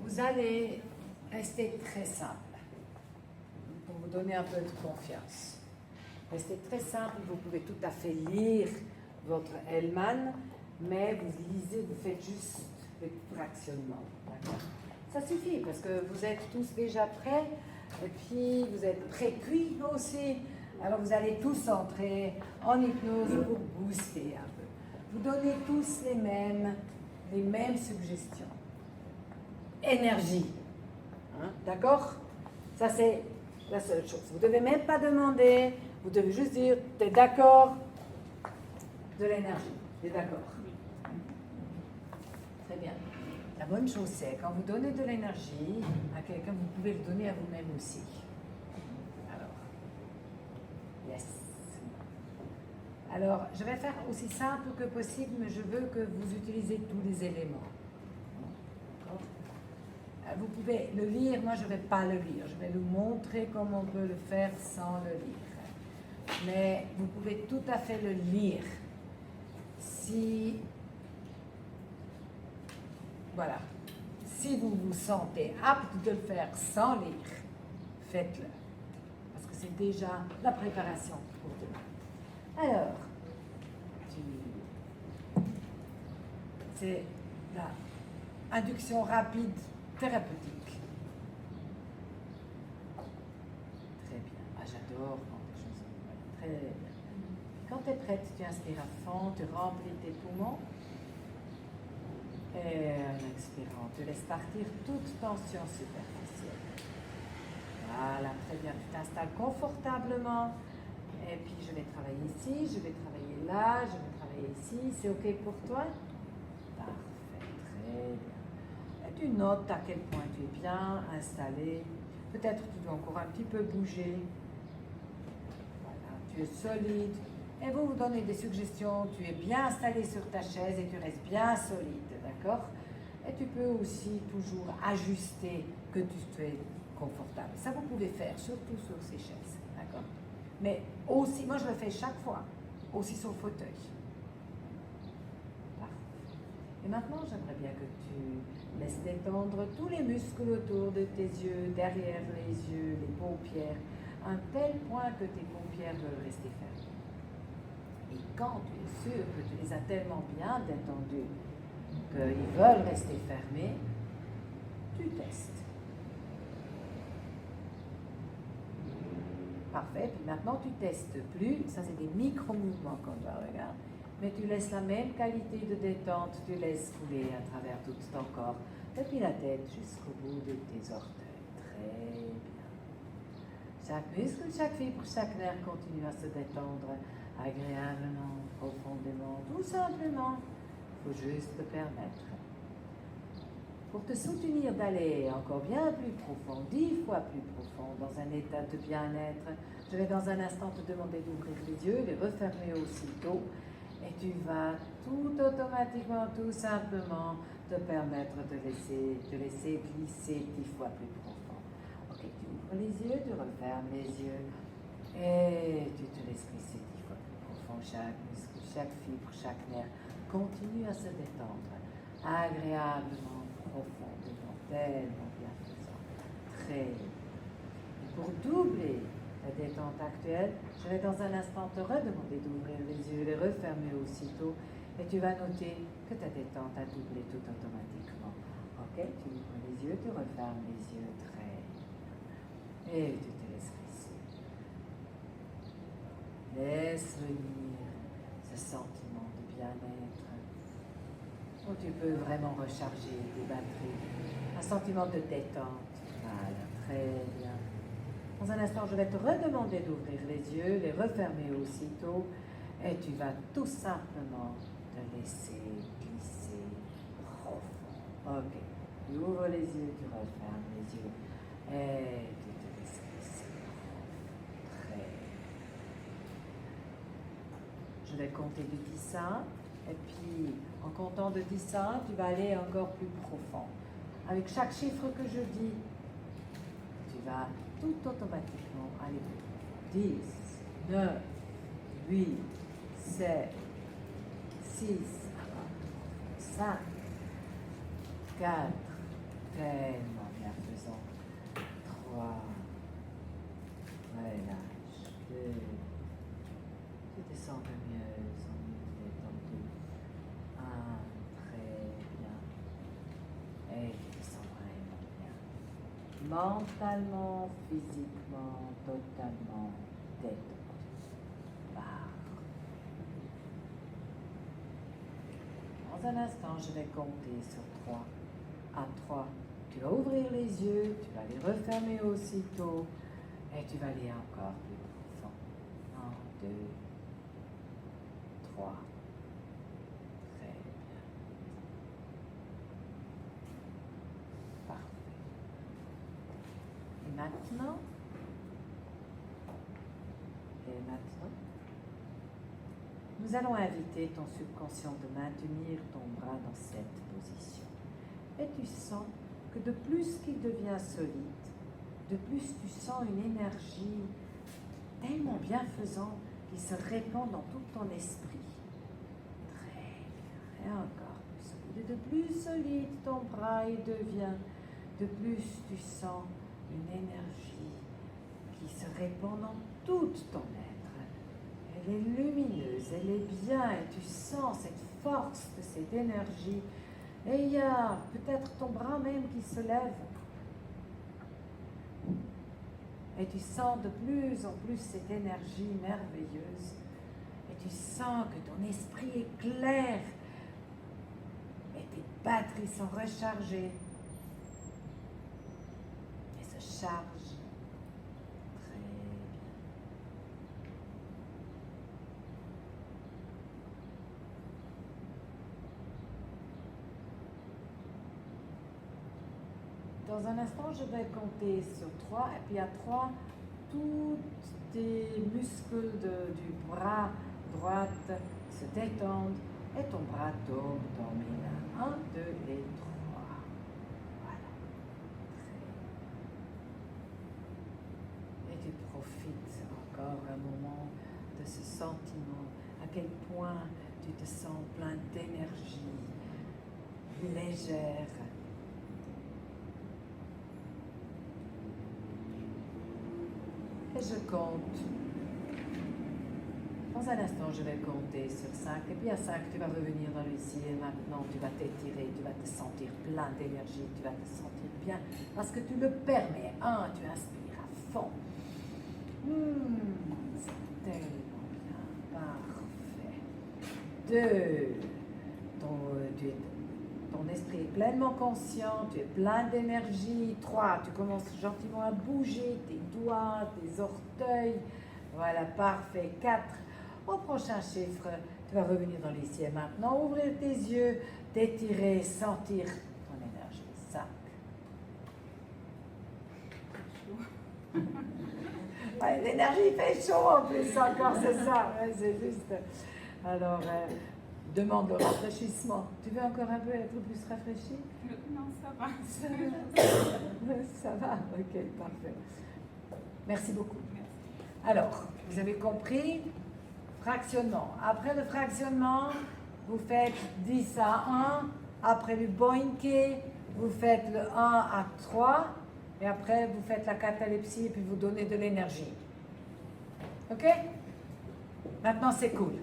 vous allez rester très simple pour vous donner un peu de confiance. Restez très simple, vous pouvez tout à fait lire votre Hellman, mais vous lisez, vous faites juste le fractionnement. D'accord? Ça suffit parce que vous êtes tous déjà prêts et puis vous êtes pré-cuits aussi. Alors vous allez tous entrer en hypnose pour booster un peu. Vous donnez tous les mêmes suggestions. Énergie. Hein? D'accord? Ça c'est la seule chose. Vous ne devez même pas demander, vous devez juste dire, tu es d'accord? De l'énergie. Tu es d'accord? Très bien. La bonne chose, c'est quand vous donnez de l'énergie à quelqu'un, vous pouvez le donner à vous-même aussi. Alors, yes. Alors, je vais faire aussi simple que possible, mais je veux que vous utilisez tous les éléments. D'accord? Vous pouvez le lire, moi je ne vais pas le lire, je vais vous montrer comment on peut le faire sans le lire. Mais vous pouvez tout à fait le lire. Voilà. Si vous vous sentez apte de le faire sans lire, faites-le. Parce que c'est déjà la préparation pour demain. Alors, c'est la induction rapide thérapeutique. Très bien. Ah, j'adore quand les choses sont très bien. Quand tu es prête, tu inspires à fond, tu remplis tes poumons. Et en expirant, tu laisses partir toute tension superficielle. Voilà, très bien. Tu t'installes confortablement. Et puis, je vais travailler ici, je vais travailler là, je vais travailler ici. C'est OK pour toi? Parfait, très bien. Et tu notes à quel point tu es bien installé. Peut-être tu dois encore un petit peu bouger. Voilà, tu es solide. Et vous donnez des suggestions. Tu es bien installé sur ta chaise et tu restes bien solide. D'accord? Et tu peux aussi toujours ajuster que tu sois confortable. Ça, vous pouvez faire, surtout sur ces chaises. D'accord? Mais aussi, moi je le fais chaque fois, aussi sur le fauteuil. Parfait. Et maintenant, j'aimerais bien que tu laisses détendre tous les muscles autour de tes yeux, derrière les yeux, les paupières, à un tel point que tes paupières veulent rester fermées. Et quand tu es sûr que tu les as tellement bien détendues qu'ils veulent rester fermés, tu testes. Parfait, puis maintenant tu testes plus, ça c'est des micro-mouvements qu'on doit regarder, mais tu laisses la même qualité de détente, tu laisses couler à travers tout ton corps, depuis la tête jusqu'au bout de tes orteils. Très bien. Chaque muscle, chaque fibre, chaque nerf continue à se détendre agréablement, profondément, tout simplement. Il faut juste te permettre. Pour te soutenir d'aller encore bien plus profond, 10 fois plus profond, dans un état de bien-être, je vais dans un instant te demander d'ouvrir les yeux, les refermer aussitôt, et tu vas tout automatiquement, tout simplement, te permettre de laisser glisser 10 fois plus profond. Ok, tu ouvres les yeux, tu refermes les yeux, et tu te laisses glisser 10 fois plus profond. Chaque muscle, chaque fibre, chaque nerf continue à se détendre agréablement, profondément, tellement bienfaisant. Très bien. Pour doubler la détente actuelle, je vais dans un instant te redemander d'ouvrir les yeux, les refermer aussitôt, et tu vas noter que ta détente a doublé tout automatiquement. Ok, tu ouvres les yeux, tu refermes les yeux, très bien. Et tu te laisses glisser. Laisse venir ce sentiment de bien-être, où tu peux vraiment recharger tes batteries. Un sentiment de détente. Voilà, très bien. Dans un instant, je vais te redemander d'ouvrir les yeux, les refermer aussitôt, et tu vas tout simplement te laisser glisser profond. Ok. Tu ouvres les yeux, tu refermes les yeux, et tu te laisses glisser profond. Très bien. Je vais compter de 10 à 1, et puis en comptant de 10 à 1, tu vas aller encore plus profond. Avec chaque chiffre que je dis, tu vas tout automatiquement aller plus profond. 10, 9, 8, 7, 6, 5, 4, tellement bienfaisant. 3. Relâche. 2. Tu descends un peu mieux, sans détendu. 1. Très bien. Et tu descends vraiment bien. Mentalement, physiquement, totalement détendu. Dans un instant, je vais compter sur 3. À 3, tu vas ouvrir les yeux, tu vas les refermer aussitôt et tu vas aller encore plus profond. 1, 2, 3. Très bien. Parfait. Et maintenant, nous allons inviter ton subconscient de maintenir ton bras dans cette position. Et tu sens que de plus qu'il devient solide, de plus tu sens une énergie tellement bienfaisante qui se répand dans tout ton esprit. Très bien. Et encore plus solide. Et de plus solide ton bras il devient, de plus tu sens une énergie qui se répand dans tout ton être. Elle est lumineuse, elle est bien et tu sens cette force de cette énergie. Et il y a peut-être ton bras même qui se lève. Et tu sens de plus en plus cette énergie merveilleuse. Et tu sens que ton esprit est clair. Et tes batteries sont rechargées. Et se chargent. Dans un instant, je vais compter sur 3, et puis à 3, tous tes muscles du bras droit se détendent et ton bras tombe dans mes mains. 1, 2 et 3. Voilà. Et tu profites encore un moment de ce sentiment, à quel point tu te sens plein d'énergie, légère. Et je compte. Dans un instant, je vais compter sur 5. Et puis à 5, tu vas revenir dans le ciel. Maintenant, tu vas t'étirer, tu vas te sentir plein d'énergie, tu vas te sentir bien. Parce que tu le permets. 1, tu inspires à fond. C'est tellement bien. Parfait. 2, ton esprit est pleinement conscient, tu es plein d'énergie. 3, tu commences gentiment à bouger tes doigts, tes orteils. Voilà, parfait. 4, au prochain chiffre, tu vas revenir dans les cieux maintenant, ouvrir tes yeux, t'étirer, sentir ton énergie. 5. Ouais, l'énergie fait chaud en plus encore, c'est ça. Ouais, c'est juste. Alors, demande le rafraîchissement. Tu veux encore un peu être plus rafraîchi? Non, ça va. Ça va, ok, parfait. Merci beaucoup. Alors, vous avez compris, fractionnement. Après le fractionnement, vous faites 10 à 1. Après le boinké, vous faites le 1 à 3. Et après, vous faites la catalepsie et puis vous donnez de l'énergie. Ok? Maintenant, c'est cool.